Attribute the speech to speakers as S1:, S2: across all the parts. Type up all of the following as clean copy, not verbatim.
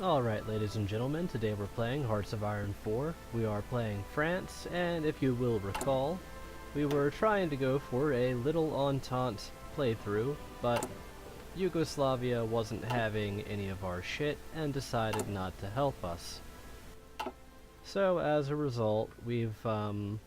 S1: Alright, ladies and gentlemen, today we're playing Hearts of Iron 4. We are playing France, and if you will recall, we were trying to go for a Little Entente playthrough, but Yugoslavia wasn't having any of our shit and decided not to help us. So as a result, we've kind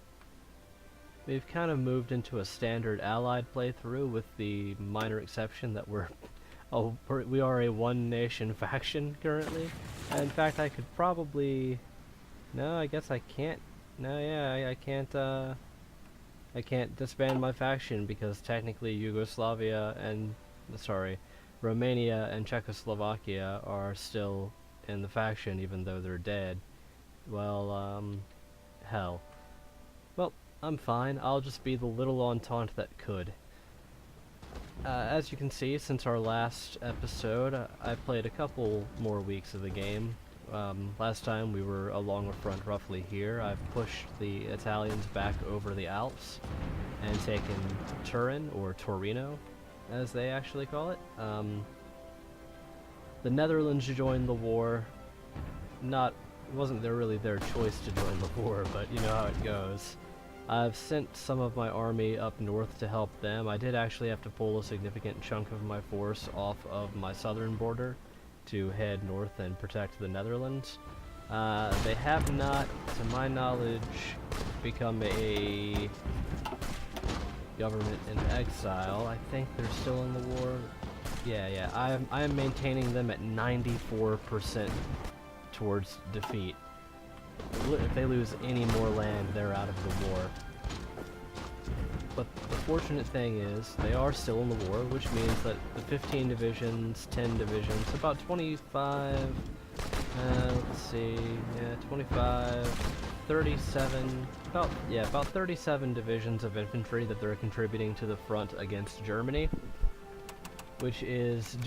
S1: of moved into a standard allied playthrough with the minor exception that we are a one-nation faction currently. In fact, I could probably... No, I guess I can't. No, yeah, I can't disband my faction because technically Yugoslavia and... Sorry, Romania and Czechoslovakia are still in the faction even though they're dead. Well, hell. Well, I'm fine. I'll just be the little Entente that could. As you can see, since our last episode, I've played a couple more weeks of the game. Last time we were along a front roughly here. I've pushed the Italians back over the Alps and taken Turin, or Torino, as they actually call it. The Netherlands joined the war. Wasn't really their choice to join the war, but you know how it goes. I've sent some of my army up north to help them. I did actually have to pull a significant chunk of my force off of my southern border to head north and protect the Netherlands. They have not, to my knowledge, become a government in exile. I think they're still in the war. Yeah, I am maintaining them at 94% towards defeat. If they lose any more land, they're out of the war. But the fortunate thing is, they are still in the war, which means that the 15 divisions, 10 divisions, about 25, let's see, yeah, 25, 37, about 37 divisions of infantry that they're contributing to the front against Germany, which is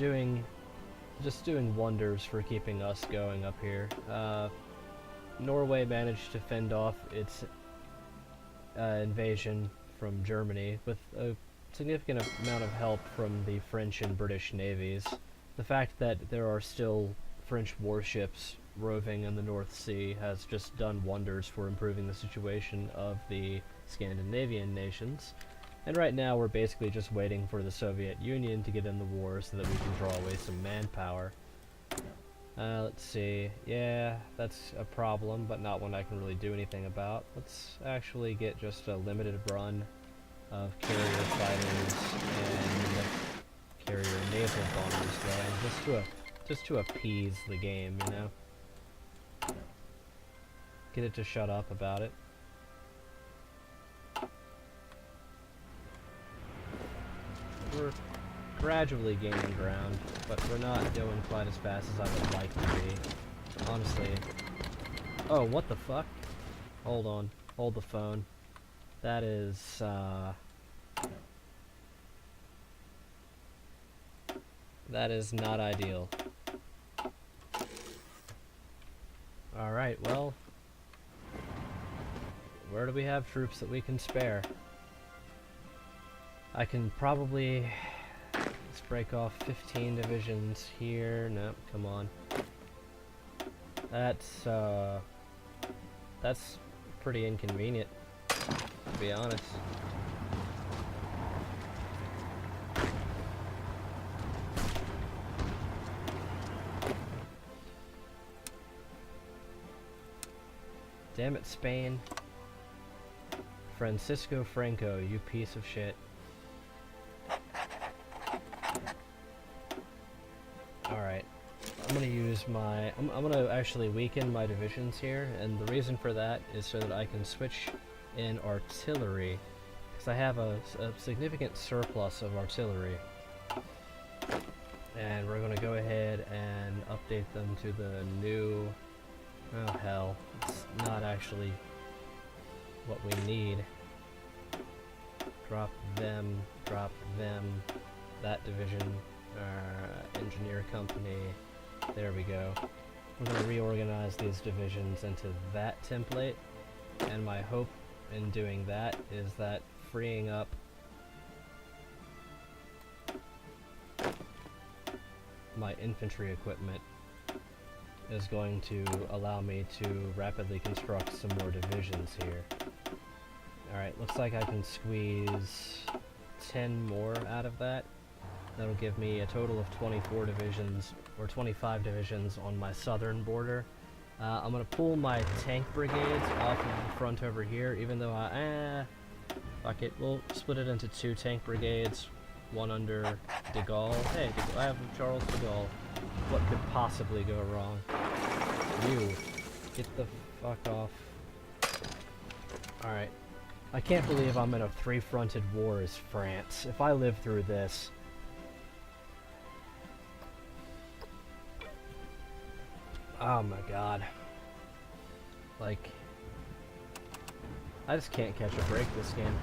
S1: just doing wonders for keeping us going up here. Norway managed to fend off its invasion from Germany with a significant amount of help from the French and British navies. The fact that there are still French warships roving in the North Sea has just done wonders for improving the situation of the Scandinavian nations. And right now we're basically just waiting for the Soviet Union to get in the war so that we can draw away some manpower. Let's see. Yeah, that's a problem, but not one I can really do anything about. Let's actually get just a limited run of carrier fighters and carrier naval bombers going, just to appease the game, you know? Get it to shut up about it. We're gradually gaining ground, but we're not going quite as fast as I would like to be. Honestly. Oh, what the fuck? Hold on. Hold the phone. That is, that is not ideal. Alright, well, where do we have troops that we can spare? I can probably... Let's break off 15 divisions here. Nope, come on. That's pretty inconvenient, to be honest. Damn it, Spain. Franco, you piece of shit. Alright, I'm gonna use my... I'm gonna actually weaken my divisions here, and the reason for that is so that I can switch in artillery, because I have a significant surplus of artillery. And we're gonna go ahead and update them to the new... Oh hell, it's not actually what we need. Drop them, that division. Engineer company. There we go. We're going to reorganize these divisions into that template, and my hope in doing that is that freeing up my infantry equipment is going to allow me to rapidly construct some more divisions here. Alright, looks like I can squeeze 10 more out of that. That'll give me a total of 24 divisions, or 25 divisions on my southern border. I'm going to pull my tank brigades off of the front over here, even though fuck it, we'll split it into 2 tank brigades, one under de Gaulle. Hey, I have Charles de Gaulle. What could possibly go wrong? You, get the fuck off. Alright. I can't believe I'm in a 3-fronted war as France. If I live through this... Oh my god. Like... I just can't catch a break this game.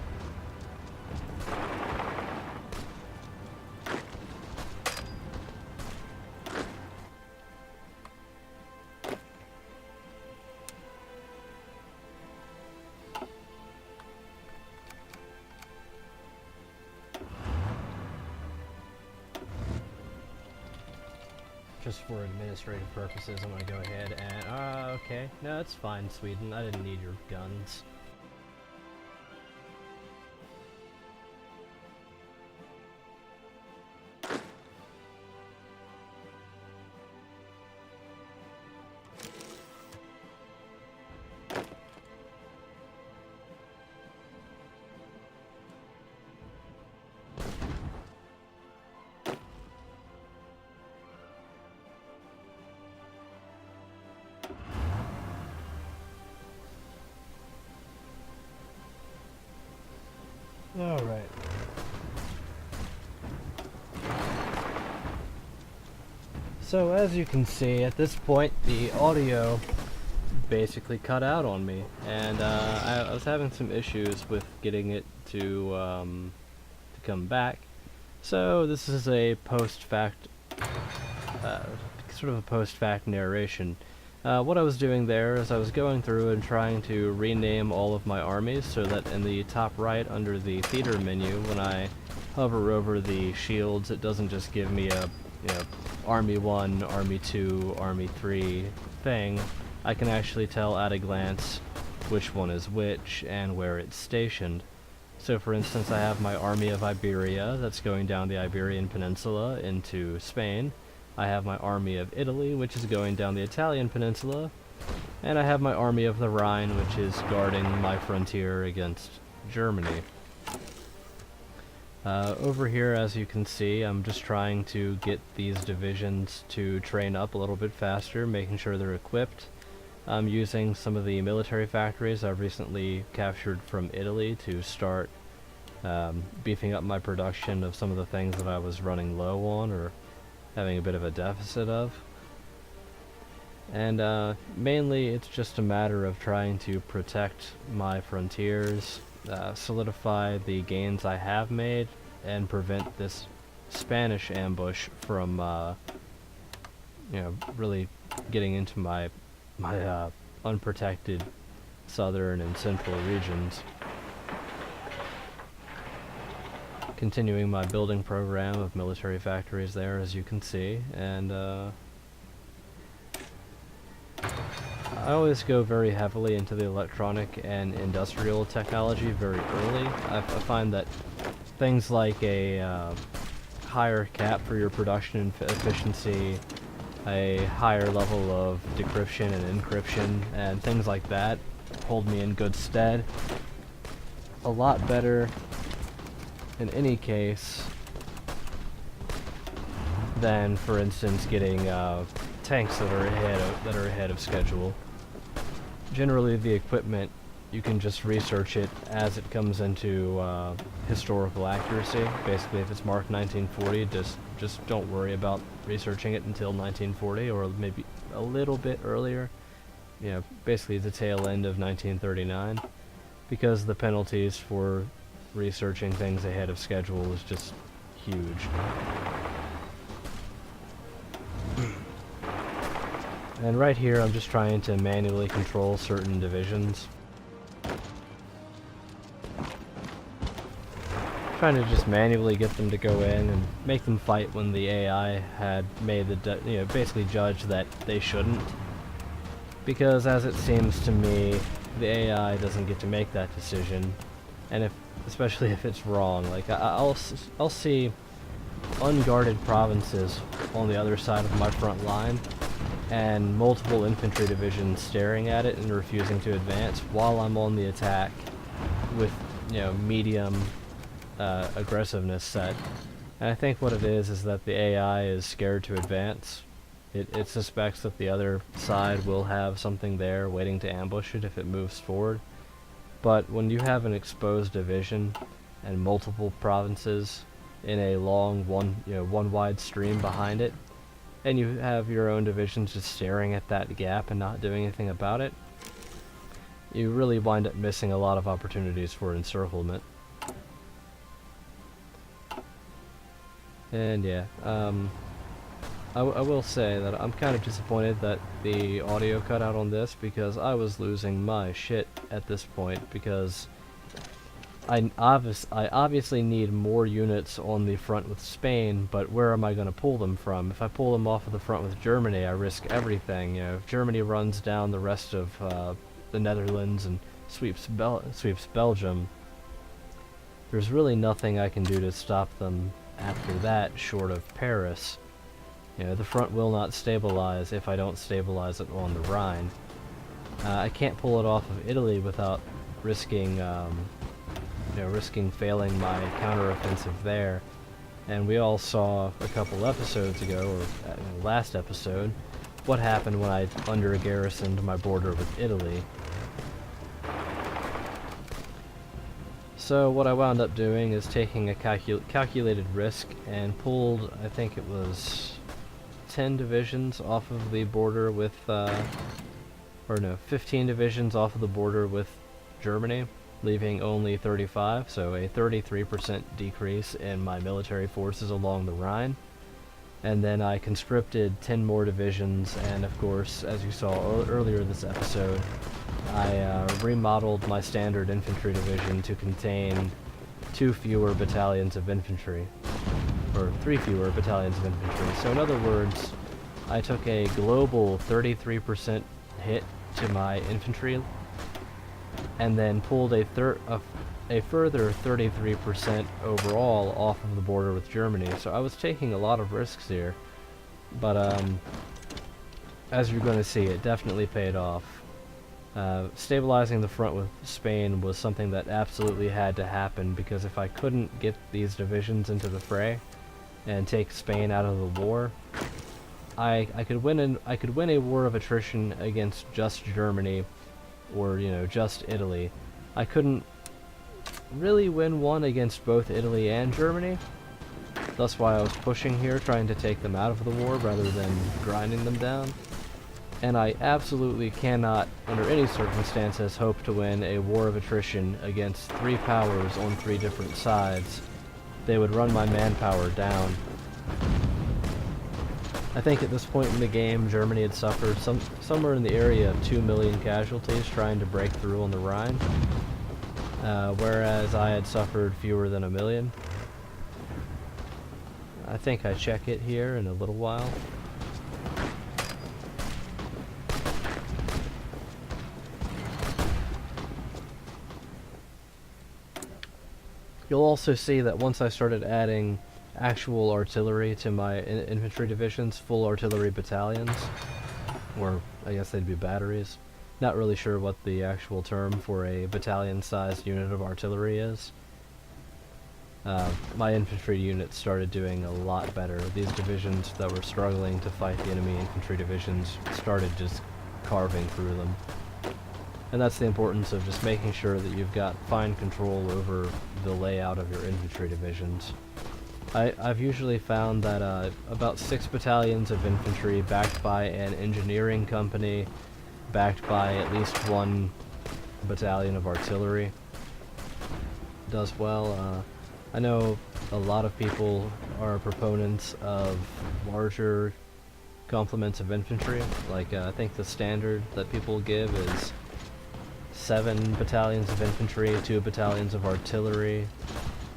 S1: Just for administrative purposes, I'm gonna go ahead and... okay. No, it's fine, Sweden. I didn't need your guns. Alright. So as you can see, at this point the audio basically cut out on me, and I was having some issues with getting it to come back. So this is a post-fact, sort of a post-fact narration. What I was doing there is I was going through and trying to rename all of my armies so that in the top right under the theater menu, when I hover over the shields, it doesn't just give me a, Army 1, Army 2, Army 3 thing. I can actually tell at a glance which one is which and where it's stationed. So for instance, I have my Army of Iberia that's going down the Iberian Peninsula into Spain. I have my Army of Italy, which is going down the Italian peninsula, and I have my Army of the Rhine, which is guarding my frontier against Germany. Over here, as you can see, I'm just trying to get these divisions to train up a little bit faster, making sure they're equipped. I'm using some of the military factories I've recently captured from Italy to start beefing up my production of some of the things that I was running low on, or having a bit of a deficit of. And mainly it's just a matter of trying to protect my frontiers, solidify the gains I have made, and prevent this Spanish ambush from really getting into my unprotected southern and central regions. Continuing my building program of military factories there, as you can see, and I always go very heavily into the electronic and industrial technology very early. I find that things like a higher cap for your production efficiency, a higher level of decryption and encryption, and things like that hold me in good stead. A lot better in any case than, for instance, getting tanks that are ahead of schedule. Generally, the equipment, you can just research it as it comes into historical accuracy. Basically, if it's marked 1940, just don't worry about researching it until 1940, or maybe a little bit earlier. Basically the tail end of 1939, because the penalties for researching things ahead of schedule is just huge. And right here I'm just trying to manually control certain divisions. trying to just manually get them to go in and make them fight when the AI had made the basically judged that they shouldn't. Because as it seems to me, the AI doesn't get to make that decision, and especially if it's wrong. Like I'll see unguarded provinces on the other side of my front line, and multiple infantry divisions staring at it and refusing to advance while I'm on the attack with medium aggressiveness set. And I think what it is that the AI is scared to advance. It suspects that the other side will have something there waiting to ambush it if it moves forward. But when you have an exposed division and multiple provinces in a long one wide stream behind it, and you have your own divisions just staring at that gap and not doing anything about it, you really wind up missing a lot of opportunities for encirclement. And yeah, I will say that I'm kind of disappointed that the audio cut out on this, because I was losing my shit at this point, because I obviously need more units on the front with Spain, but where am I going to pull them from? If I pull them off of the front with Germany, I risk everything. If Germany runs down the rest of the Netherlands and sweeps Belgium, there's really nothing I can do to stop them after that, short of Paris. The front will not stabilize if I don't stabilize it on the Rhine. I can't pull it off of Italy without risking failing my counteroffensive there. And we all saw a couple episodes ago, or last episode, what happened when I under-garrisoned my border with Italy. So what I wound up doing is taking a calculated risk and pulled, I think it was 10 divisions off of the border with, 15 divisions off of the border with Germany, leaving only 35, so a 33% decrease in my military forces along the Rhine. And then I conscripted 10 more divisions, and of course, as you saw earlier this episode, I remodeled my standard infantry division to contain 2 fewer battalions of infantry, or 3 fewer battalions of infantry. So in other words, I took a global 33% hit to my infantry, and then pulled a further 33% overall off of the border with Germany. So I was taking a lot of risks here, but as you're going to see, it definitely paid off. Stabilizing the front with Spain was something that absolutely had to happen, because if I couldn't get these divisions into the fray and take Spain out of the war, I could win a war of attrition against just Germany, or just Italy. I couldn't really win one against both Italy and Germany. That's why I was pushing here, trying to take them out of the war rather than grinding them down. And I absolutely cannot, under any circumstances, hope to win a war of attrition against 3 powers on 3 different sides. They would run my manpower down. I think at this point in the game, Germany had suffered somewhere in the area of 2 million casualties trying to break through on the Rhine, whereas I had suffered fewer than 1 million. I think I check it here in a little while. You'll also see that once I started adding actual artillery to my infantry divisions, full artillery battalions, or I guess they'd be batteries. Not really sure what the actual term for a battalion-sized unit of artillery is. My infantry units started doing a lot better. These divisions that were struggling to fight the enemy infantry divisions started just carving through them. And that's the importance of just making sure that you've got fine control over the layout of your infantry divisions. I've usually found that about 6 battalions of infantry backed by an engineering company, backed by at least 1 battalion of artillery, does well. I know a lot of people are proponents of larger complements of infantry. Like, I think the standard that people give is 7 battalions of infantry, 2 battalions of artillery,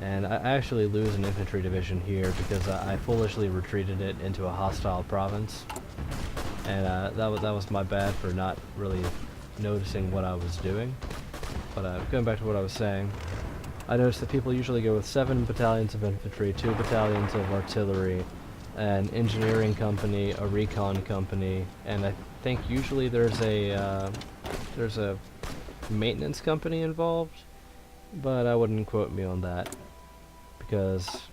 S1: And I actually lose an infantry division here because I foolishly retreated it into a hostile province. And that was my bad for not really noticing what I was doing. But going back to what I was saying, I noticed that people usually go with 7 battalions of infantry, 2 battalions of artillery, an engineering company, a recon company, and I think usually there's a maintenance company involved, but I wouldn't quote me on that, because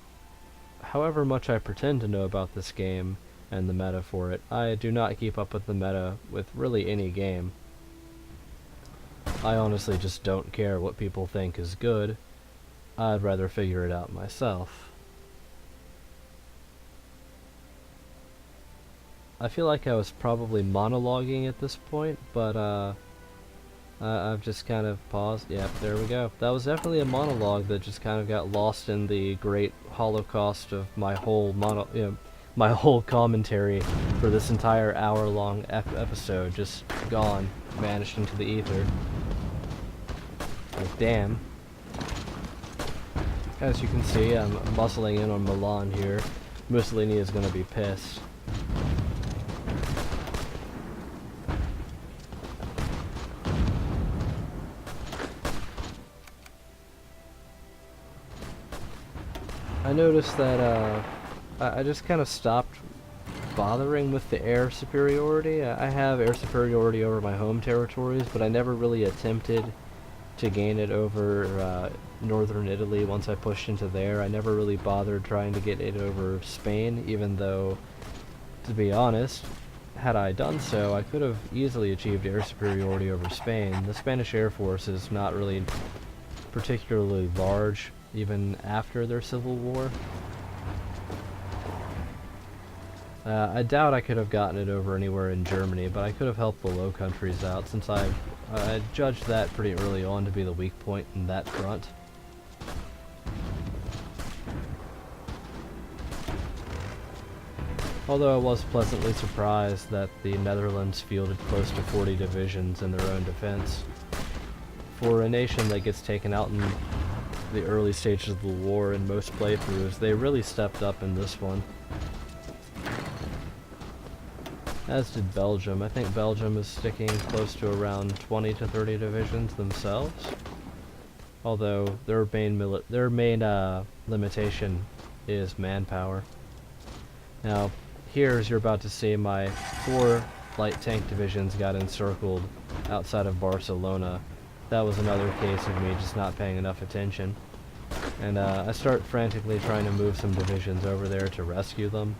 S1: however much I pretend to know about this game and the meta for it, I do not keep up with the meta with really any game. I honestly just don't care what people think is good. I'd rather figure it out myself. I feel like I was probably monologuing at this point, but I've just kind of paused. Yep, there we go. That was definitely a monologue that just kind of got lost in the great holocaust of my whole my whole commentary for this entire hour-long episode. Just gone, vanished into the ether. Like, damn. As you can see, I'm muscling in on Milan here. Mussolini is gonna be pissed. I noticed that I just kind of stopped bothering with the air superiority. I have air superiority over my home territories, but I never really attempted to gain it over northern Italy once I pushed into there. I never really bothered trying to get it over Spain, even though, to be honest, had I done so, I could have easily achieved air superiority over Spain. The Spanish Air Force is not really particularly large, even after their civil war. I doubt I could have gotten it over anywhere in Germany, but I could have helped the Low Countries out, since I judged that pretty early on to be the weak point in that front. Although I was pleasantly surprised that the Netherlands fielded close to 40 divisions in their own defense. For a nation that gets taken out in the early stages of the war in most playthroughs, they really stepped up in this one. As did Belgium. I think Belgium is sticking close to around 20 to 30 divisions themselves. Although their main limitation is manpower. Now, here, as you're about to see, my 4 light tank divisions got encircled outside of Barcelona. That was another case of me just not paying enough attention. And I start frantically trying to move some divisions over there to rescue them.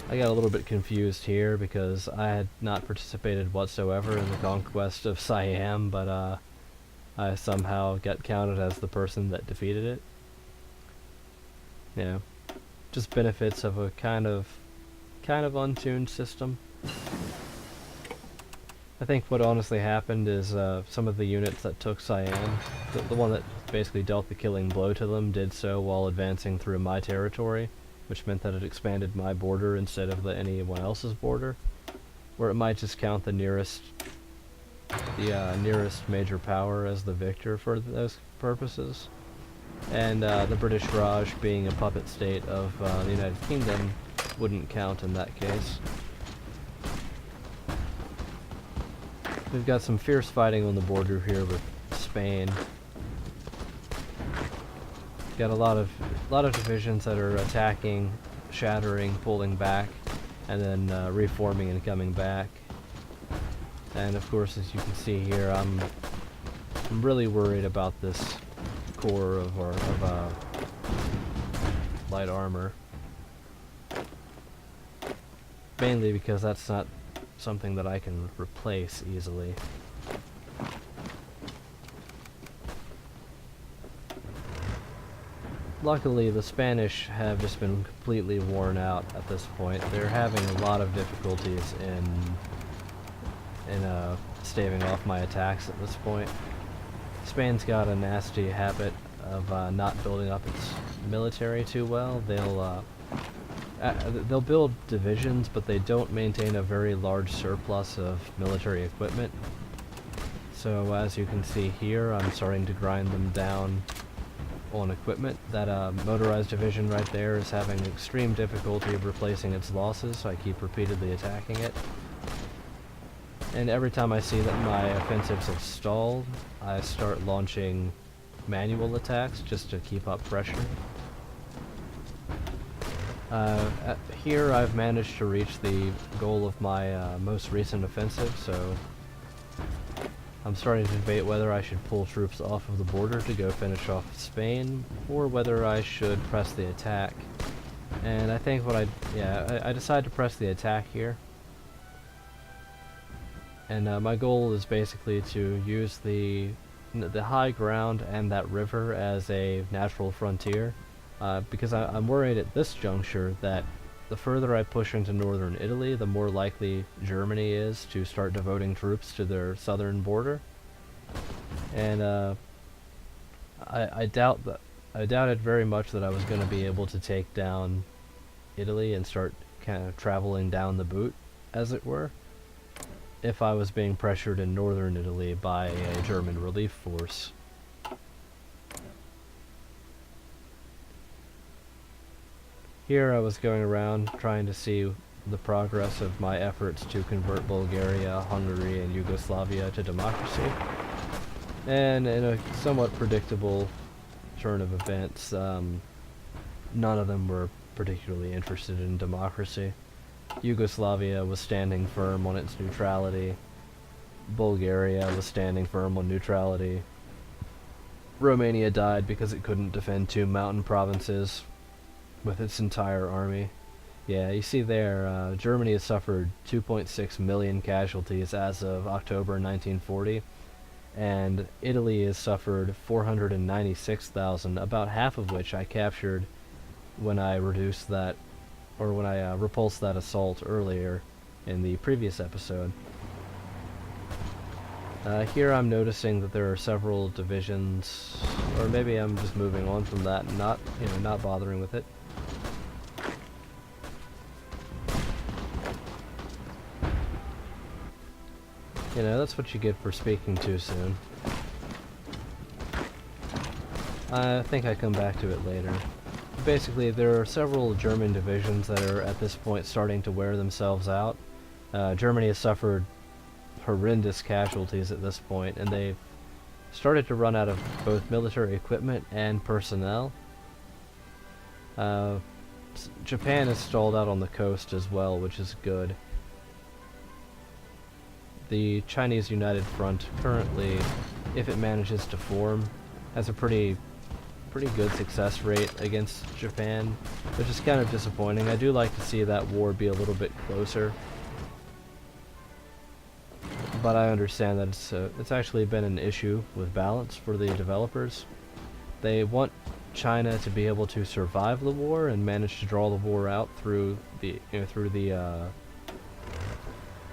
S1: I got a little bit confused here because I had not participated whatsoever in the conquest of Siam, but I somehow got counted as the person that defeated it. Yeah, just benefits of a kind of untuned system. I think what honestly happened is some of the units that took Siam, the one that basically dealt the killing blow to them, did so while advancing through my territory, which meant that it expanded my border instead of anyone else's border, where it might just count the nearest major power as the victor for those purposes. And the British Raj, being a puppet state of the United Kingdom, wouldn't count in that case. We've got some fierce fighting on the border here with Spain. Got a lot of divisions that are attacking, shattering, pulling back, and then reforming and coming back. And of course, as you can see here, I'm really worried about this core of light armor, mainly because that's not something that I can replace easily. Luckily, the Spanish have just been completely worn out at this point. They're having a lot of difficulties in staving off my attacks at this point. Spain's got a nasty habit of not building up its military too well. They'll build divisions, but they don't maintain a very large surplus of military equipment. So as you can see here, I'm starting to grind them down on equipment. That motorized division right there is having extreme difficulty of replacing its losses, so I keep repeatedly attacking it. And every time I see that my offensives have stalled, I start launching manual attacks just to keep up pressure. Here I've managed to reach the goal of my most recent offensive, so I'm starting to debate whether I should pull troops off of the border to go finish off Spain, or whether I should press the attack. And I think I decided to press the attack here. And my goal is basically to use the high ground and that river as a natural frontier, because I'm worried at this juncture that the further I push into northern Italy, the more likely Germany is to start devoting troops to their southern border. And I doubted very much that I was going to be able to take down Italy and start kind of traveling down the boot, as it were, if I was being pressured in northern Italy by a German relief force. Here I was going around trying to see the progress of my efforts to convert Bulgaria, Hungary, and Yugoslavia to democracy. And in a somewhat predictable turn of events, none of them were particularly interested in democracy. Yugoslavia was standing firm on its neutrality. Bulgaria was standing firm on neutrality. Romania died because it couldn't defend two mountain provinces with its entire army. Yeah, you see there, Germany has suffered 2.6 million casualties as of October 1940, and Italy has suffered 496,000, about half of which I captured when I repulsed that assault earlier in the previous episode. Here I'm noticing that there are several divisions, or maybe I'm just moving on from that and not bothering with it. That's what you get for speaking too soon. I think I come back to it later. Basically, there are several German divisions that are at this point starting to wear themselves out. Germany has suffered horrendous casualties at this point, and they've started to run out of both military equipment and personnel. Japan is stalled out on the coast as well, which is good. The Chinese United Front currently, if it manages to form, has a pretty good success rate against Japan, which is kind of disappointing. I do like to see that war be a little bit closer, but I understand that it's actually been an issue with balance for the developers. They want China to be able to survive the war and manage to draw the war out through the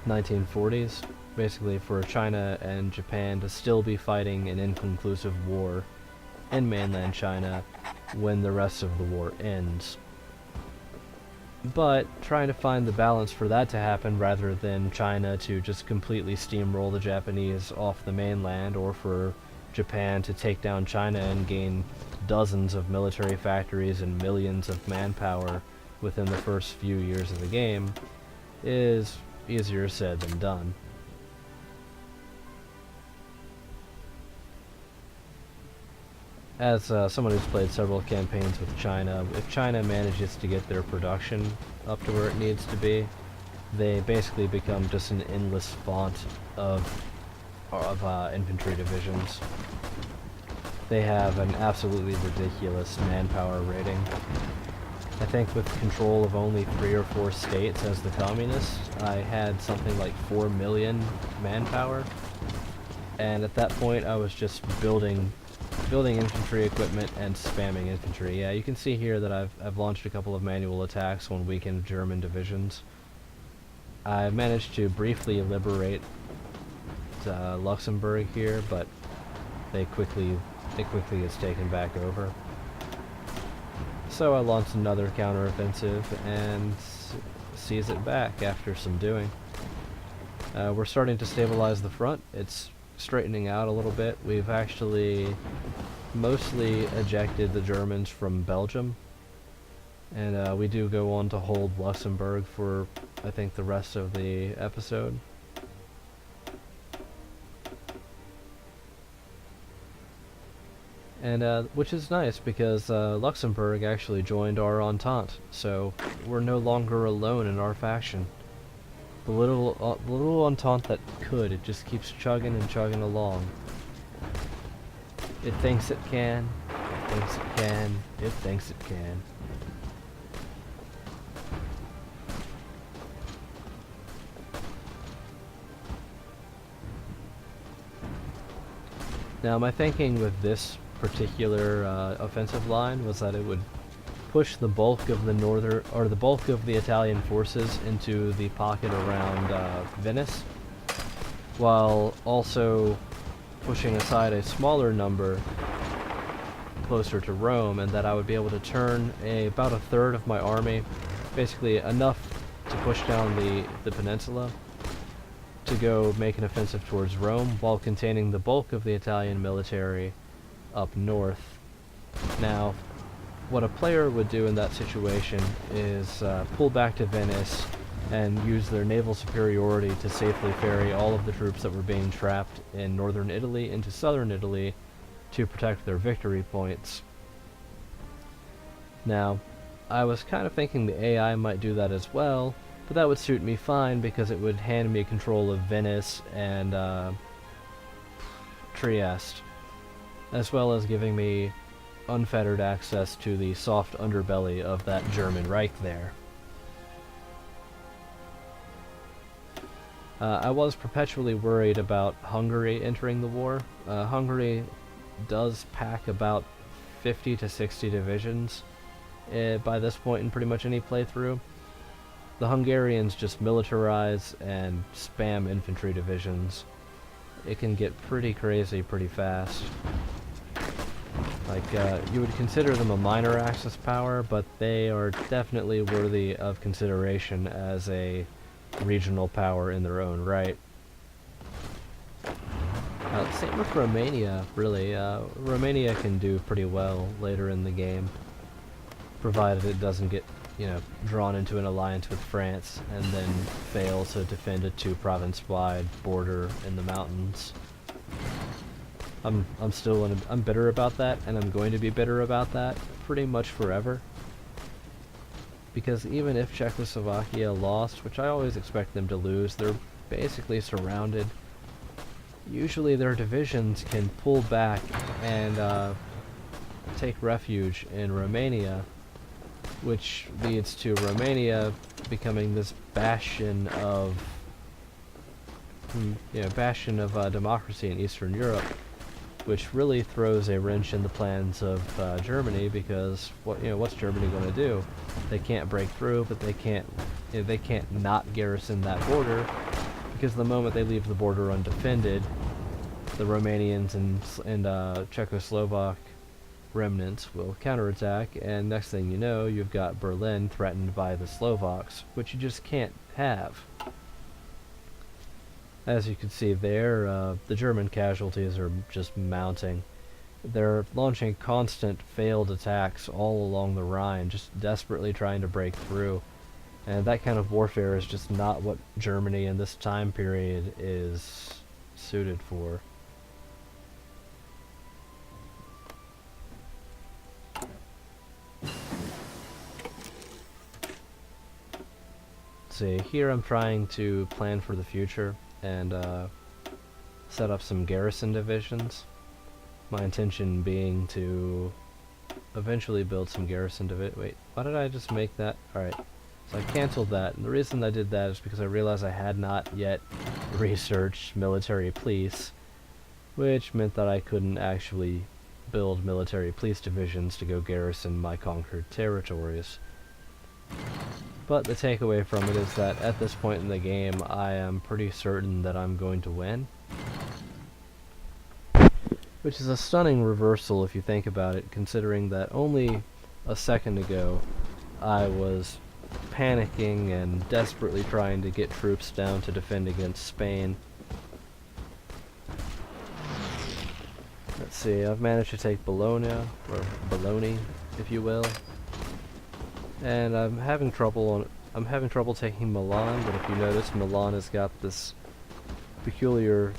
S1: 1940s, basically for China and Japan to still be fighting an inconclusive war in mainland China when the rest of the war ends. But trying to find the balance for that to happen rather than China to just completely steamroll the Japanese off the mainland, or for Japan to take down China and gain dozens of military factories and millions of manpower within the first few years of the game, is easier said than done. As someone who's played several campaigns with China, if China manages to get their production up to where it needs to be, they basically become just an endless font of infantry divisions. They have an absolutely ridiculous manpower rating. I think with control of only 3 or 4 states as the communists, I had something like 4 million manpower, and at that point I was just building infantry equipment and spamming infantry. Yeah, you can see here that I've launched a couple of manual attacks on weakened German divisions. I managed to briefly liberate Luxembourg here, but it quickly gets taken back over. So I launched another counteroffensive and seize it back after some doing. We're starting to stabilize the front. It's straightening out a little bit. We've actually mostly ejected the Germans from Belgium, and we do go on to hold Luxembourg for, I think, the rest of the episode. And which is nice because Luxembourg actually joined our Entente, so we're no longer alone in our faction. The little Entente that could, it just keeps chugging and chugging along. It thinks it can, it thinks it can, it thinks it can. Now my thinking with this particular offensive line was that it would push the bulk of the bulk of the Italian forces into the pocket around Venice, while also pushing aside a smaller number closer to Rome, and that I would be able to turn about a third of my army, basically enough to push down the peninsula, to go make an offensive towards Rome, while containing the bulk of the Italian military up north. Now, what a player would do in that situation is pull back to Venice and use their naval superiority to safely ferry all of the troops that were being trapped in northern Italy into southern Italy to protect their victory points. Now, I was kind of thinking the AI might do that as well, but that would suit me fine because it would hand me control of Venice and Trieste, as well as giving me unfettered access to the soft underbelly of that German Reich there. I was perpetually worried about Hungary entering the war. Hungary does pack about 50 to 60 divisions by this point in pretty much any playthrough. The Hungarians just militarize and spam infantry divisions. It can get pretty crazy pretty fast. Like, you would consider them a minor Axis power, but they are definitely worthy of consideration as a regional power in their own right. Same with Romania, really. Romania can do pretty well later in the game, provided it doesn't get, drawn into an alliance with France and then fail to defend a two-province-wide border in the mountains. I'm bitter about that, and I'm going to be bitter about that pretty much forever. Because even if Czechoslovakia lost, which I always expect them to lose, they're basically surrounded. Usually their divisions can pull back and take refuge in Romania, which leads to Romania becoming this bastion of democracy in Eastern Europe, which really throws a wrench in the plans of Germany, because what's Germany going to do? They can't break through, but they can't not garrison that border, because the moment they leave the border undefended, the Romanians and Czechoslovak remnants will counterattack, and next thing you know, you've got Berlin threatened by the Slovaks, which you just can't have. As you can see there, the German casualties are just mounting. They're launching constant failed attacks all along the Rhine, just desperately trying to break through. And that kind of warfare is just not what Germany in this time period is suited for. See, here I'm trying to plan for the future and set up some garrison divisions. My intention being to eventually build some garrison wait, why did I just make that? Alright, so I canceled that, and the reason I did that is because I realized I had not yet researched military police, which meant that I couldn't actually build military police divisions to go garrison my conquered territories. But the takeaway from it is that at this point in the game, I am pretty certain that I'm going to win. Which is a stunning reversal if you think about it, considering that only a second ago I was panicking and desperately trying to get troops down to defend against Spain. let's see, I've managed to take Bologna, or Bologna, if you will. And I'm having trouble taking Milan, but if you notice, Milan has got this peculiar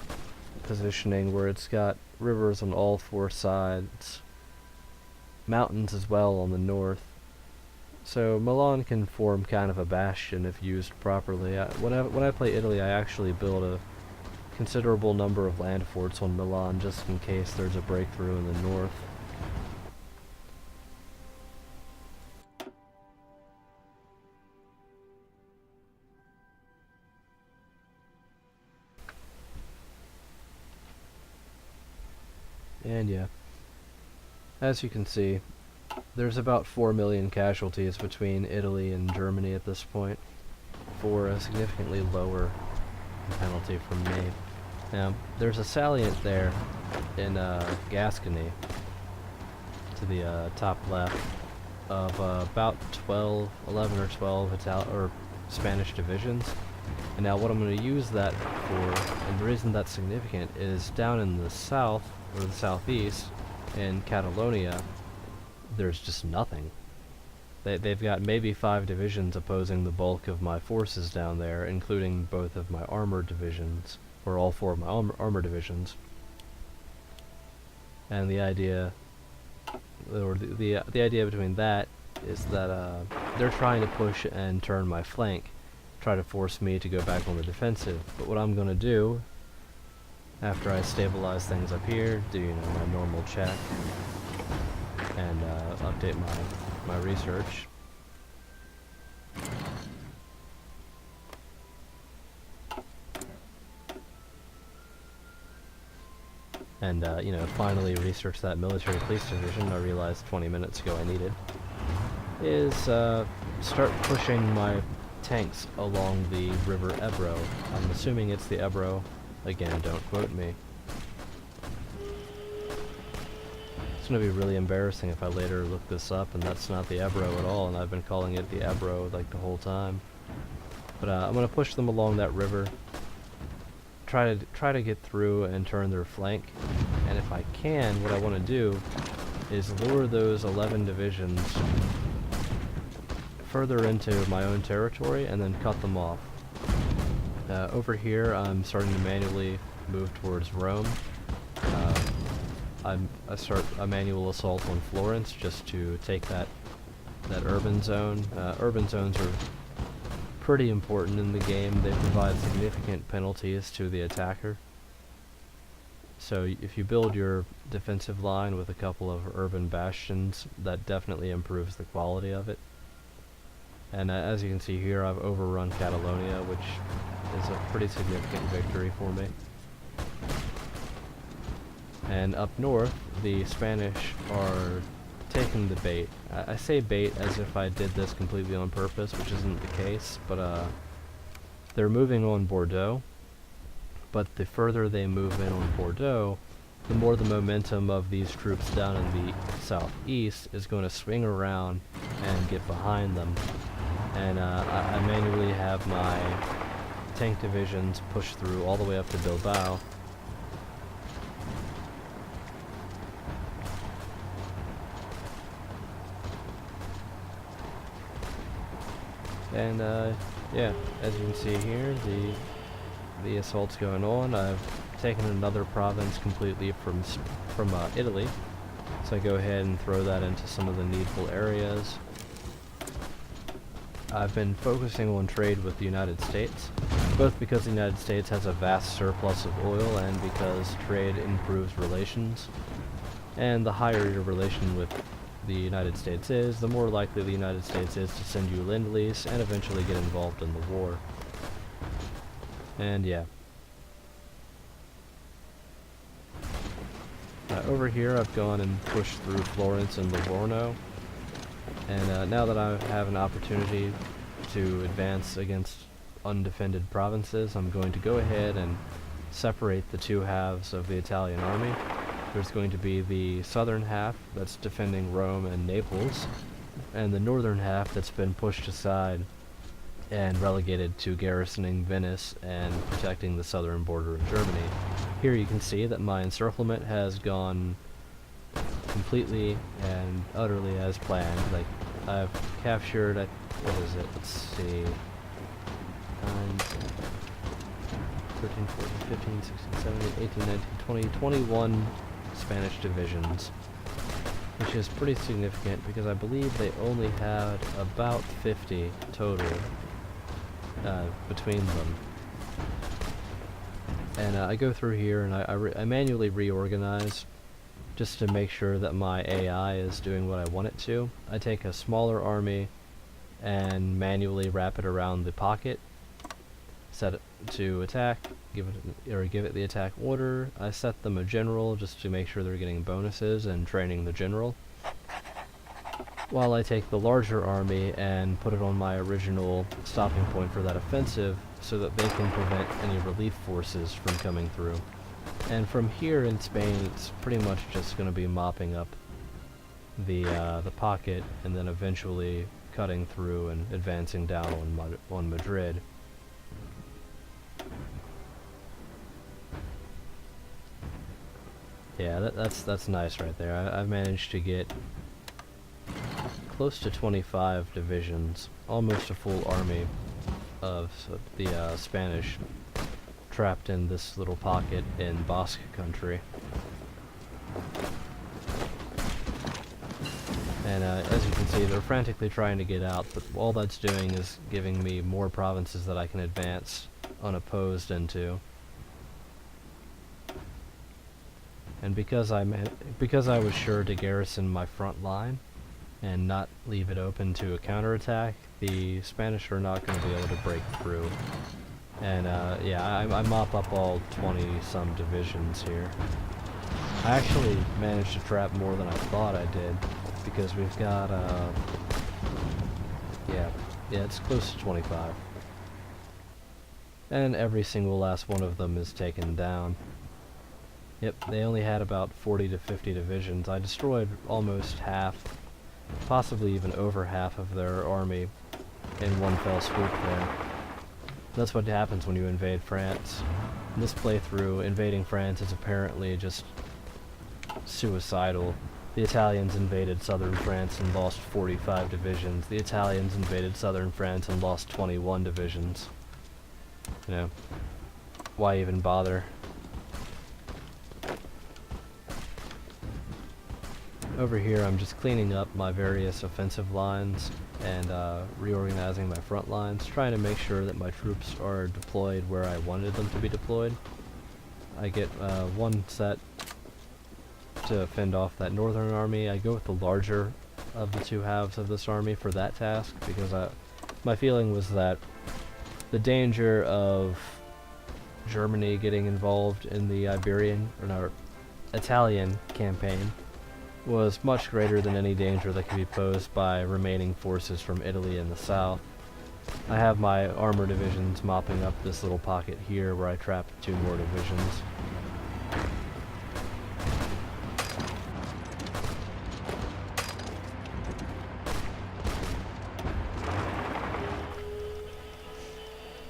S1: positioning where it's got rivers on all four sides, mountains as well on the north. So Milan can form kind of a bastion if used properly. When I play Italy, I actually build a considerable number of land forts on Milan just in case there's a breakthrough in the north. And yeah, as you can see, there's about 4 million casualties between Italy and Germany at this point, for a significantly lower penalty from me. Now, there's a salient there in Gascony, to the top left, of about 11 or 12 Spanish divisions. And now what I'm going to use that for, and the reason that's significant, is down in the south, or the southeast, in Catalonia, there's just nothing. They've got maybe 5 divisions opposing the bulk of my forces down there, including both of my armored divisions, or all 4 of my armor divisions. And the idea, or the idea between that is that they're trying to push and turn my flank, try to force me to go back on the defensive. But what I'm going to do, after I stabilize things up here, do my normal check, and update my research. And finally research that military police division I realized 20 minutes ago I needed, is start pushing my tanks along the river Ebro. I'm assuming it's the Ebro. Again, don't quote me. It's going to be really embarrassing if I later look this up and that's not the Ebro at all, and I've been calling it the Ebro like the whole time. But I'm going to push them along that river, try to get through and turn their flank, and if I can, what I want to do is lure those 11 divisions further into my own territory and then cut them off. Over here, I'm starting to manually move towards Rome. I start a manual assault on Florence just to take that urban zone. Urban zones are pretty important in the game. They provide significant penalties to the attacker. So if you build your defensive line with a couple of urban bastions, that definitely improves the quality of it. And as you can see here, I've overrun Catalonia, which is a pretty significant victory for me. And up north, the Spanish are taking the bait. I say bait as if I did this completely on purpose, which isn't the case, but they're moving on Bordeaux. But the further they move in on Bordeaux, the more the momentum of these troops down in the southeast is going to swing around and get behind them. And I manually have my tank divisions push through all the way up to Bilbao. And yeah, as you can see here, the assault's going on. I've taken another province completely from Italy, so I go ahead and throw that into some of the needful areas. I've been focusing on trade with the United States, both because the United States has a vast surplus of oil and because trade improves relations. And the higher your relation with the United States is, the more likely the United States is to send you Lend-Lease and eventually get involved in the war. And yeah. Over here I've gone and pushed through Florence and Livorno. And now that I have an opportunity to advance against undefended provinces, I'm going to go ahead and separate the two halves of the Italian army. There's going to be the southern half that's defending Rome and Naples, and the northern half that's been pushed aside and relegated to garrisoning Venice and protecting the southern border of Germany. Here you can see that my encirclement has gone completely and utterly as planned. Like, I've captured, what is it? Let's see. 9, 13, 14, 15, 16, 17, 18, 19, 20, 21 Spanish divisions, which is pretty significant because I believe they only had about 50 total between them. And I go through here and I manually reorganize just to make sure that my AI is doing what I want it to. I take a smaller army and manually wrap it around the pocket, set it to attack, give it the attack order. I set them a general just to make sure they're getting bonuses and training the general, while I take the larger army and put it on my original stopping point for that offensive so that they can prevent any relief forces from coming through. And from here in Spain, it's pretty much just going to be mopping up the pocket and then eventually cutting through and advancing down on Madrid. Yeah, that's nice right there. I've managed to get close to 25 divisions, almost a full army of the Spanish trapped in this little pocket in Basque country. And as you can see, they're frantically trying to get out, but all that's doing is giving me more provinces that I can advance unopposed into. And because I was sure to garrison my front line and not leave it open to a counterattack, the Spanish are not going to be able to break through. And yeah, I mop up all 20-some divisions here. I actually managed to trap more than I thought I did, because we've got, yeah, it's close to 25. And every single last one of them is taken down. Yep, they only had about 40 to 50 divisions. I destroyed almost half, possibly even over half of their army in one fell swoop there. That's what happens when you invade France. In this playthrough, invading France is apparently just suicidal. The Italians invaded southern France and lost 45 divisions. The Italians invaded southern France and lost 21 divisions. You know, why even bother? Over here I'm just cleaning up my various offensive lines and reorganizing my front lines, trying to make sure that my troops are deployed where I wanted them to be deployed. I get one set to fend off that northern army. I go with the larger of the two halves of this army for that task, because my feeling was that the danger of Germany getting involved in the Italian campaign was much greater than any danger that could be posed by remaining forces from Italy in the south. I have my armor divisions mopping up this little pocket here where I trapped 2 more divisions.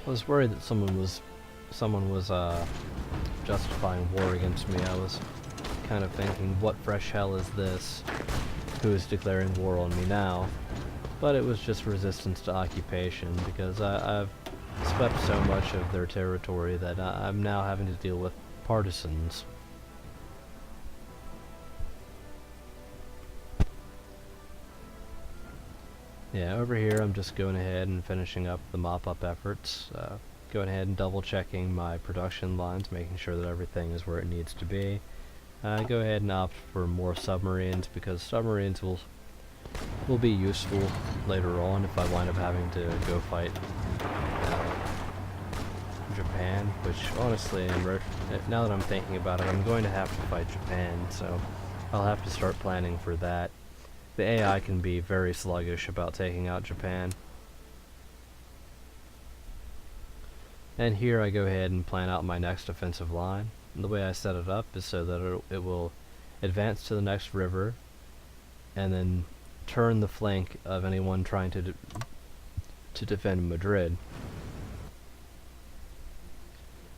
S1: I was worried that someone was justifying war against me. I was kind of thinking, what fresh hell is this? Who is declaring war on me now? But it was just resistance to occupation, because I've swept so much of their territory that I'm now having to deal with partisans. Yeah, over here I'm just going ahead and finishing up the mop-up efforts, going ahead and double-checking my production lines, making sure that everything is where it needs to be. Go ahead and opt for more submarines, because submarines will be useful later on if I wind up having to go fight Japan, which honestly, now that I'm thinking about it, I'm going to have to fight Japan, so I'll have to start planning for that. The AI can be very sluggish about taking out Japan. And here I go ahead and plan out my next offensive line. And the way I set it up is so that it will advance to the next river and then turn the flank of anyone trying to defend Madrid.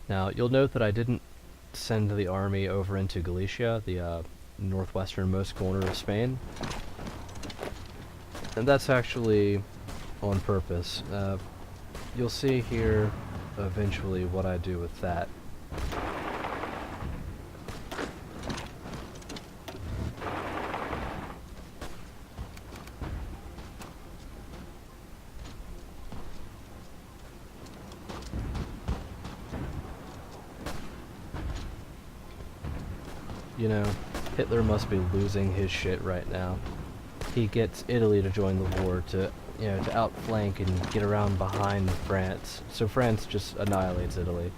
S1: Now, you'll note that I didn't send the army over into Galicia. The northwesternmost corner of Spain. And that's actually on purpose. You'll see here eventually what I do with that. You know, Hitler must be losing his shit right now. He gets Italy to join the war to, you know, to outflank and get around behind France. So France just annihilates Italy.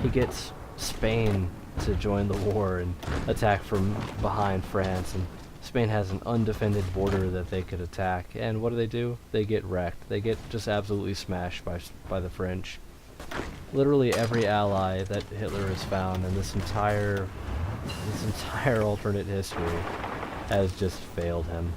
S1: He gets Spain to join the war and attack from behind France, and Spain has an undefended border that they could attack. And what do? They get wrecked. They get just absolutely smashed by the French. Literally every ally that Hitler has found in this entire alternate history has just failed him.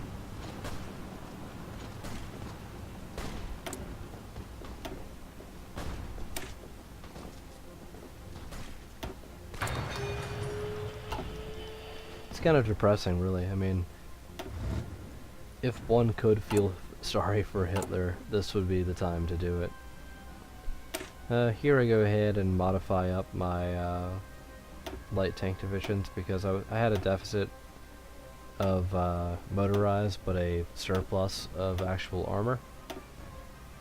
S1: It's kind of depressing, really. I mean, if one could feel sorry for Hitler, this would be the time to do it. Here I go ahead and modify up my light tank divisions because I had a deficit of motorized but a surplus of actual armor.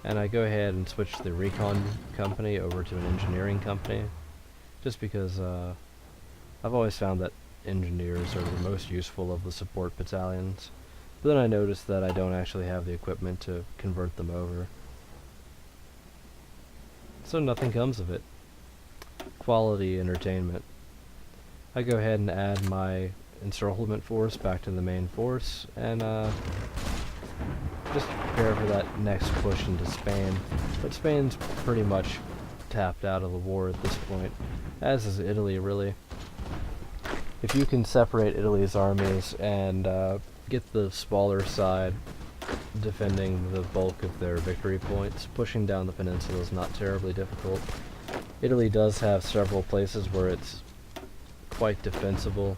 S1: And I go ahead and switch the recon company over to an engineering company just because I've always found that engineers are the most useful of the support battalions. But then I noticed that I don't actually have the equipment to convert them over. So nothing comes of it. Quality entertainment. I go ahead and add my encirclement force back to the main force and just prepare for that next push into Spain. But Spain's pretty much tapped out of the war at this point, as is Italy, really. If you can separate Italy's armies and get the smaller side defending the bulk of their victory points, pushing down the peninsula is not terribly difficult. Italy does have several places where it's quite defensible,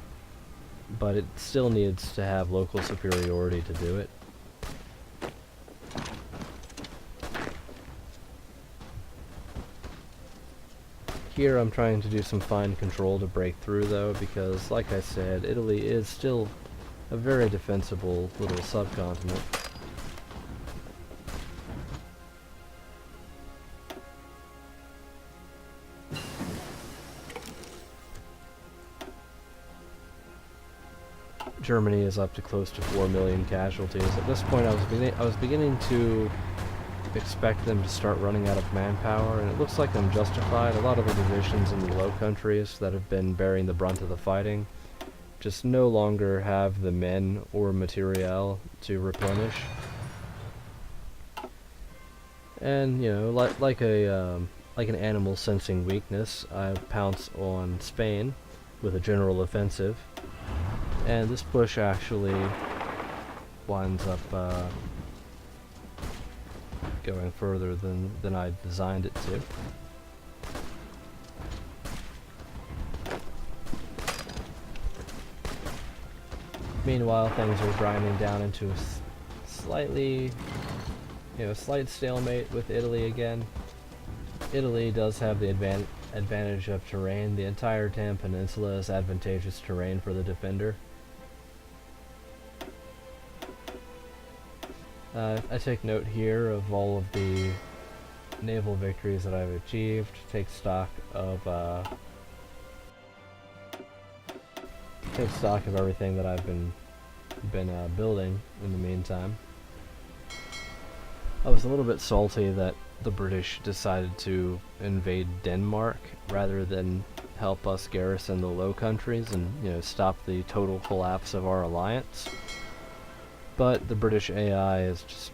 S1: but it still needs to have local superiority to do it. Here I'm trying to do some fine control to break through though, because like I said, Italy is still a very defensible little subcontinent. Germany is up to close to 4 million casualties. At this point I was beginning to expect them to start running out of manpower, and it looks like I'm justified. A lot of the divisions in the Low Countries that have been bearing the brunt of the fighting just no longer have the men or materiel to replenish. And, you know, like an animal sensing weakness, I pounce on Spain with a general offensive, and this push actually winds up going further than I designed it to. Meanwhile, things are grinding down into a slight stalemate with Italy again. Italy does have the advantage of terrain. The entire Tam Peninsula is advantageous terrain for the defender. I take note here of all of the naval victories that I've achieved, take stock of everything that I've been building in the meantime. I was a little bit salty that the British decided to invade Denmark rather than help us garrison the Low Countries and, you know, stop the total collapse of our alliance. But the British AI has just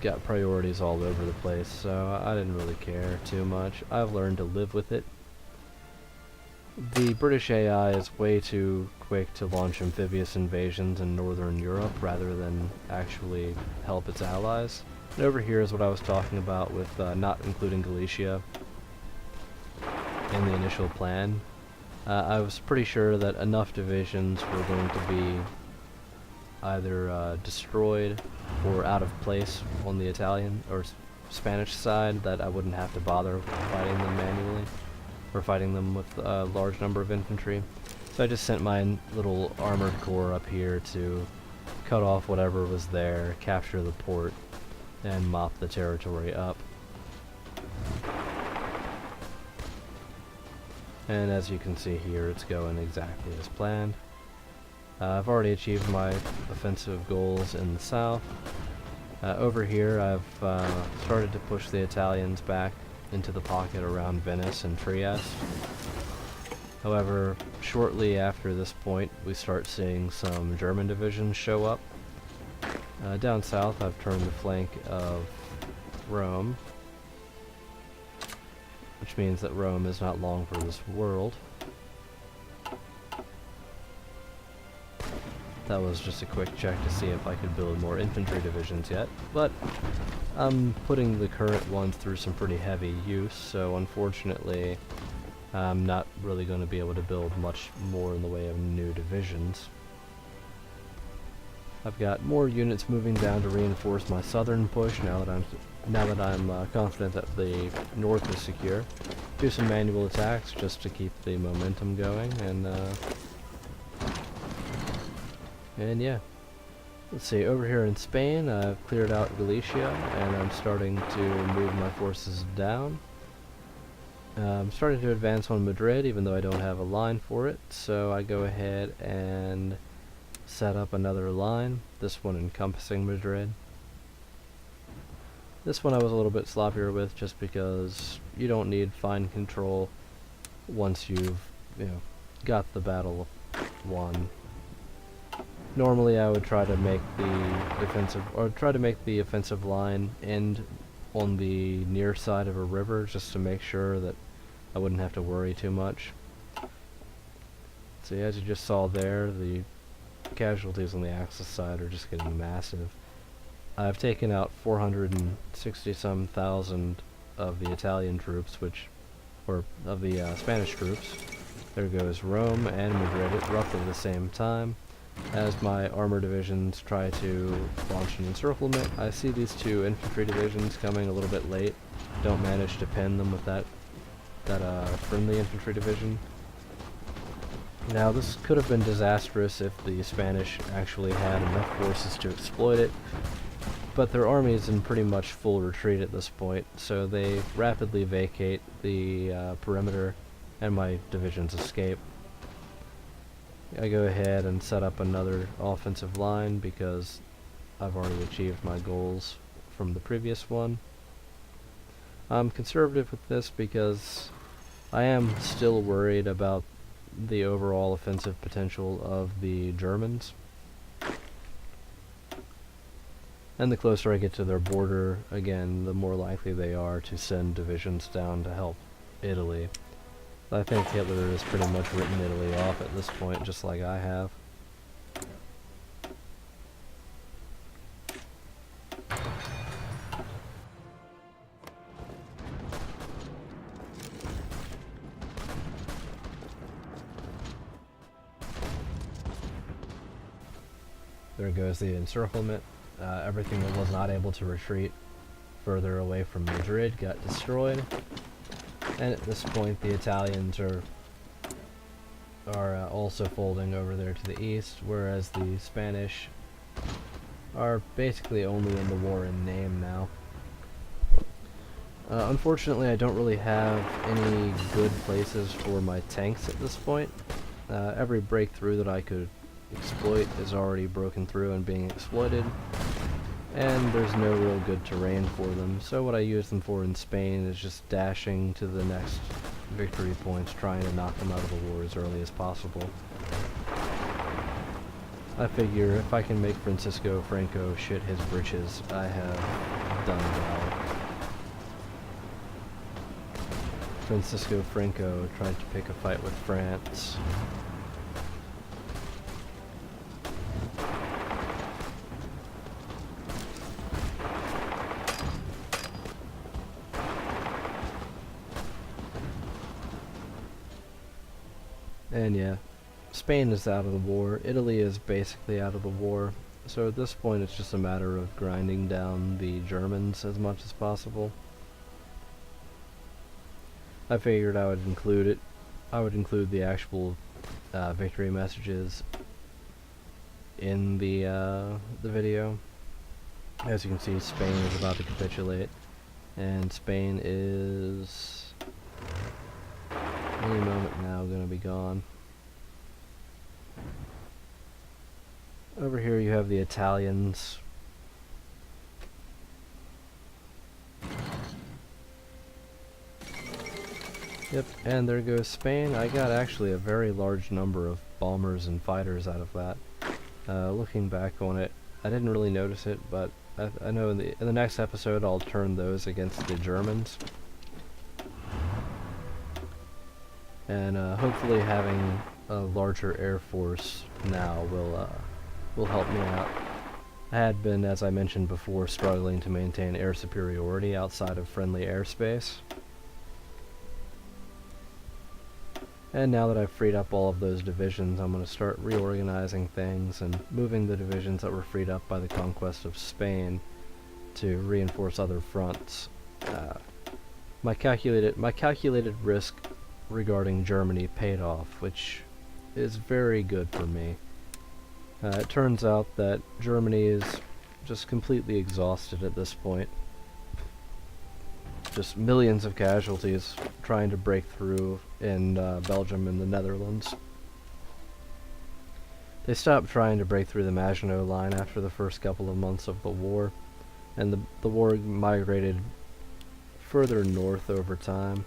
S1: got priorities all over the place, so I didn't really care too much. I've learned to live with it. The British AI is way too quick to launch amphibious invasions in Northern Europe rather than actually help its allies. And over here is what I was talking about with not including Galicia in the initial plan. I was pretty sure that enough divisions were going to be either destroyed or out of place on the Italian or Spanish side that I wouldn't have to bother fighting them manually or fighting them with a large number of infantry. So I just sent my little armored corps up here to cut off whatever was there, capture the port, and mop the territory up. And as you can see here, it's going exactly as planned. I've already achieved my offensive goals in the south. Over here, I've started to push the Italians back into the pocket around Venice and Trieste. However, shortly after this point, we start seeing some German divisions show up. Down south, I've turned the flank of Rome, which means that Rome is not long for this world. That was just a quick check to see if I could build more infantry divisions yet, but I'm putting the current ones through some pretty heavy use, so unfortunately I'm not really going to be able to build much more in the way of new divisions. I've got more units moving down to reinforce my southern push now that I'm confident that the north is secure. Do some manual attacks just to keep the momentum going, and yeah. Let's see, over here in Spain, I've cleared out Galicia, and I'm starting to move my forces down. I'm starting to advance on Madrid, even though I don't have a line for it, so I go ahead and set up another line, this one encompassing Madrid. This one I was a little bit sloppier with, just because you don't need fine control once you've, got the battle won. Normally I would try to make the offensive line end on the near side of a river, just to make sure that I wouldn't have to worry too much. So as you just saw there, the casualties on the Axis side are just getting massive. I've taken out 460-some thousand of the Italian troops, or of the Spanish troops. There goes Rome and Madrid at roughly the same time. As my armor divisions try to launch an encirclement, I see these two infantry divisions coming a little bit late. Don't manage to pin them with that friendly infantry division. Now this could have been disastrous if the Spanish actually had enough forces to exploit it, but their army is in pretty much full retreat at this point, so they rapidly vacate the perimeter and my divisions escape. I go ahead and set up another offensive line because I've already achieved my goals from the previous one. I'm conservative with this because I am still worried about the overall offensive potential of the Germans. And the closer I get to their border, again, the more likely they are to send divisions down to help Italy. I think Hitler has pretty much written Italy off at this point, just like I have. There goes the encirclement. Everything that was not able to retreat further away from Madrid got destroyed. And at this point, the Italians are also folding over there to the east, whereas the Spanish are basically only in the war in name now. Unfortunately, I don't really have any good places for my tanks at this point. Every breakthrough that I could exploit is already broken through and being exploited, and there's no real good terrain for them, so what I use them for in Spain is just dashing to the next victory points, trying to knock them out of the war as early as possible. I figure if I can make Francisco Franco shit his britches, I have done well. Francisco Franco tried to pick a fight with France. And yeah, Spain is out of the war. Italy is basically out of the war. So at this point it's just a matter of grinding down the Germans as much as possible. I figured I would include it. I would include the actual victory messages in the video. As you can see, Spain is about to capitulate, and Spain is any moment now going to be gone. Over here you have the Italians. Yep, and there goes Spain. I got actually a very large number of bombers and fighters out of that. Looking back on it, I didn't really notice it, but I know in the next episode I'll turn those against the Germans. And hopefully having a larger air force now will help me out. I had been, as I mentioned before, struggling to maintain air superiority outside of friendly airspace. And now that I've freed up all of those divisions, I'm going to start reorganizing things and moving the divisions that were freed up by the conquest of Spain to reinforce other fronts. My calculated risk regarding Germany paid off, which is very good for me. It turns out that Germany is just completely exhausted at this point. Just millions of casualties trying to break through in Belgium and the Netherlands. They stopped trying to break through the Maginot Line after the first couple of months of the war, and the war migrated further north over time.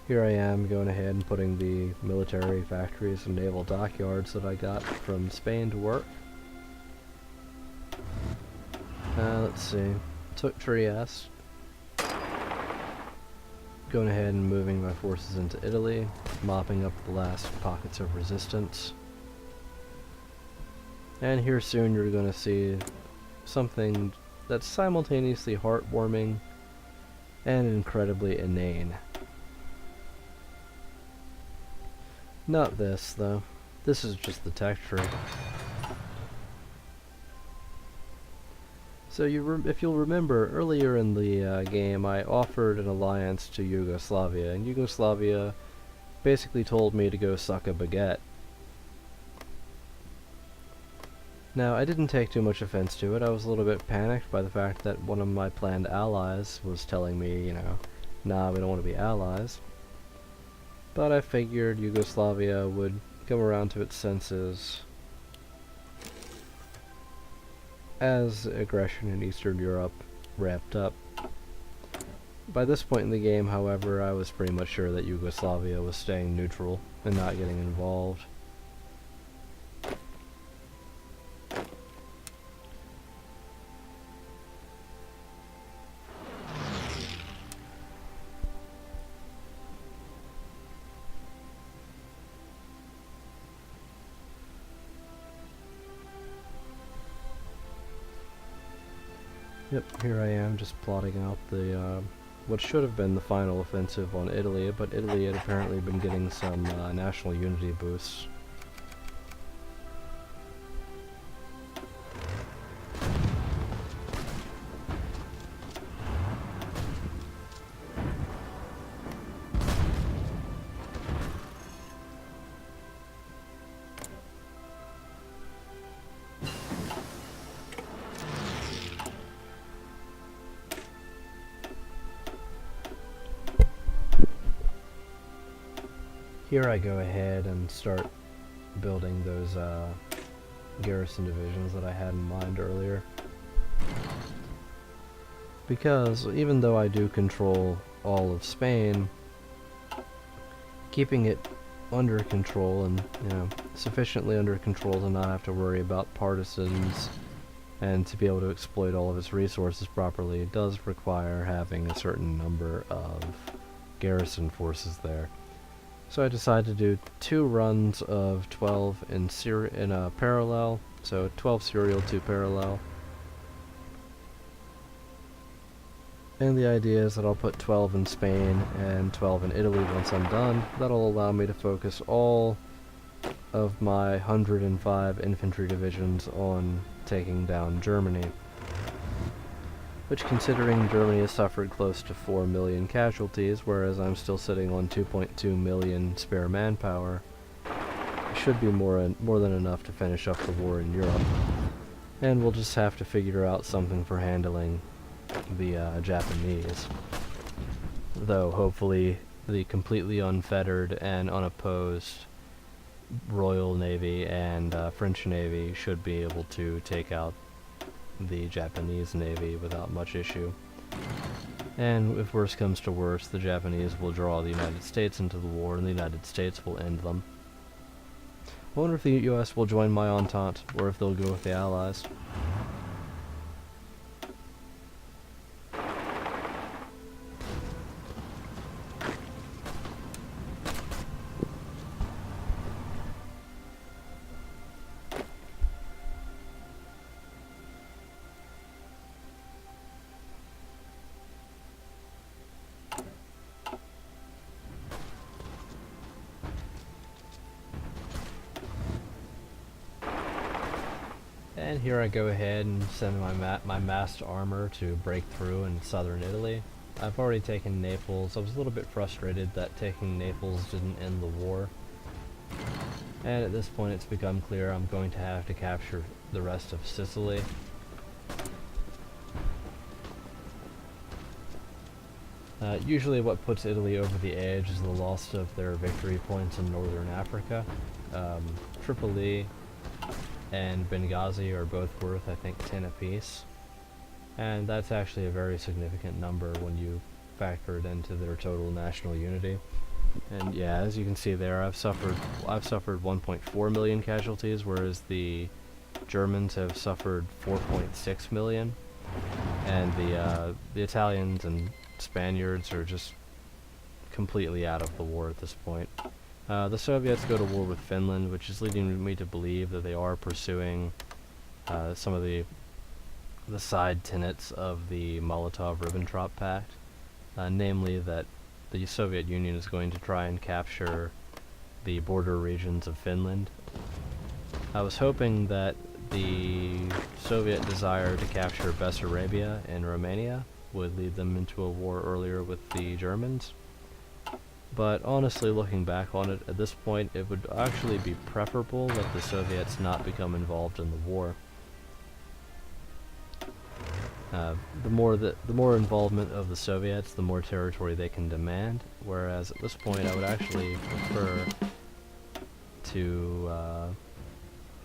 S1: Here I am going ahead and putting the military factories and naval dockyards that I got from Spain to work. Let's see. Took Trieste. Going ahead and moving my forces into Italy, mopping up the last pockets of resistance. And here soon you're going to see something that's simultaneously heartwarming and incredibly inane. Not this, though. This is just the tech tree. So if you'll remember, earlier in the game I offered an alliance to Yugoslavia, and Yugoslavia basically told me to go suck a baguette. Now, I didn't take too much offense to it. I was a little bit panicked by the fact that one of my planned allies was telling me, you know, nah, we don't want to be allies. But I figured Yugoslavia would come around to its senses as aggression in Eastern Europe ramped up. By this point in the game, however, I was pretty much sure that Yugoslavia was staying neutral and not getting involved. Yep, here I am just plotting out the what should have been the final offensive on Italy, but Italy had apparently been getting some national unity boosts. Here I go ahead and start building those garrison divisions that I had in mind earlier. Because even though I do control all of Spain, keeping it under control and, you know, sufficiently under control to not have to worry about partisans and to be able to exploit all of its resources properly does require having a certain number of garrison forces there. So I decided to do 2 runs of 12 in a parallel, so 12 serial, 2 parallel. And the idea is that I'll put 12 in Spain and 12 in Italy once I'm done. That'll allow me to focus all of my 105 infantry divisions on taking down Germany. Which, considering Germany has suffered close to 4 million casualties, whereas I'm still sitting on 2.2 million spare manpower, should be more than enough to finish up the war in Europe. And we'll just have to figure out something for handling the Japanese. Though, hopefully, the completely unfettered and unopposed Royal Navy and French Navy should be able to take out the Japanese Navy without much issue. And if worse comes to worse, the Japanese will draw the United States into the war, and the United States will end them. I wonder if the US will join my Entente, or if they'll go with the Allies. And here I go ahead and send my massed armor to break through in southern Italy. I've already taken Naples. I was a little bit frustrated that taking Naples didn't end the war. And at this point it's become clear I'm going to have to capture the rest of Sicily. Usually what puts Italy over the edge is the loss of their victory points in northern Africa. Tripoli and Benghazi are both worth, I think, 10 apiece. And that's actually a very significant number when you factor it into their total national unity. And yeah, as you can see there, I've suffered 1.4 million casualties, whereas the Germans have suffered 4.6 million. And the Italians and Spaniards are just completely out of the war at this point. The Soviets go to war with Finland, which is leading me to believe that they are pursuing some of the side tenets of the Molotov-Ribbentrop Pact, namely that the Soviet Union is going to try and capture the border regions of Finland. I was hoping that the Soviet desire to capture Bessarabia and Romania would lead them into a war earlier with the Germans. But honestly, looking back on it, at this point, it would actually be preferable that the Soviets not become involved in the war. The more involvement of the Soviets, the more territory they can demand. Whereas at this point, I would actually prefer to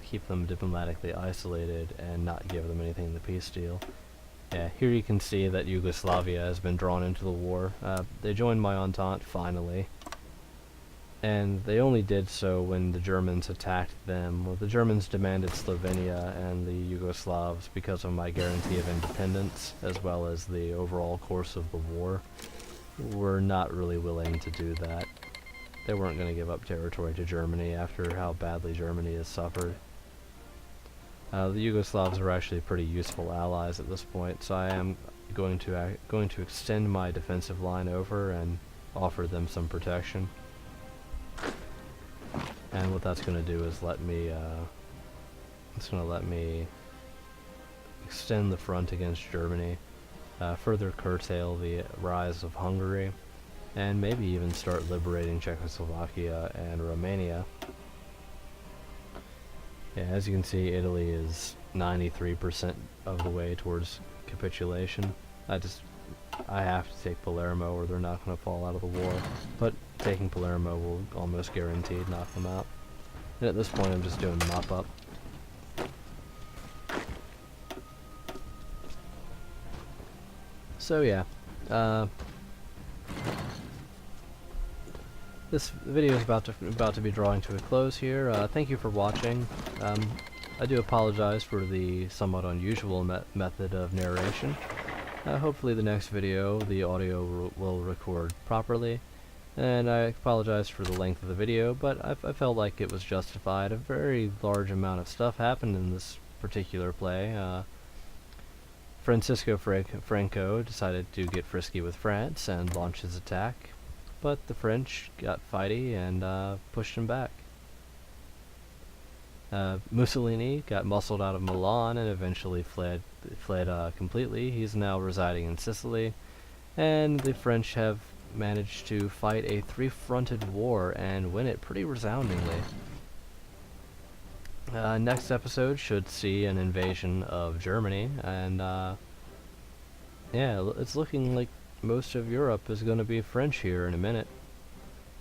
S1: keep them diplomatically isolated and not give them anything in the peace deal. Yeah, here you can see that Yugoslavia has been drawn into the war. They joined my Entente, finally. And they only did so when the Germans attacked them. Well, the Germans demanded Slovenia, and the Yugoslavs, because of my guarantee of independence, as well as the overall course of the war, were not really willing to do that. They weren't going to give up territory to Germany after how badly Germany has suffered. The Yugoslavs are actually pretty useful allies at this point, so I am going to extend my defensive line over and offer them some protection. And what that's going to do is it's going to let me extend the front against Germany, further curtail the rise of Hungary, and maybe even start liberating Czechoslovakia and Romania. Yeah, as you can see, Italy is 93% of the way towards capitulation. I have to take Palermo or they're not going to fall out of the war. But taking Palermo will almost guaranteed knock them out. And at this point I'm just doing mop-up. So yeah, this video is about to be drawing to a close here. Thank you for watching. I do apologize for the somewhat unusual method of narration. Hopefully the next video, the audio will record properly. And I apologize for the length of the video, but I felt like it was justified. A very large amount of stuff happened in this particular play. Franco decided to get frisky with France and launch his attack, but the French got fighty and pushed him back. Mussolini got muscled out of Milan and eventually fled completely. He's now residing in Sicily, and the French have managed to fight a three-fronted war and win it pretty resoundingly. Next episode should see an invasion of Germany, and yeah, it's looking like most of Europe is going to be French here in a minute.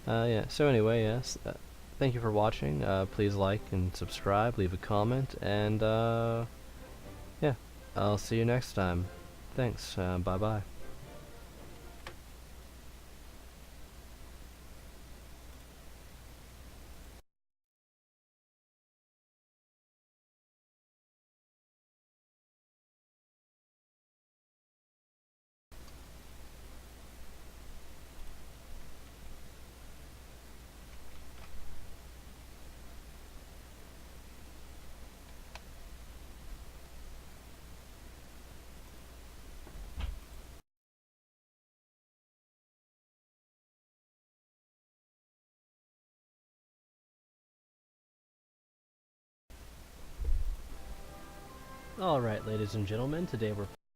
S1: Yeah, so anyway, yes, thank you for watching. Please like and subscribe, leave a comment, and yeah, I'll see you next time. Thanks, bye-bye. Alright, ladies and gentlemen, today we're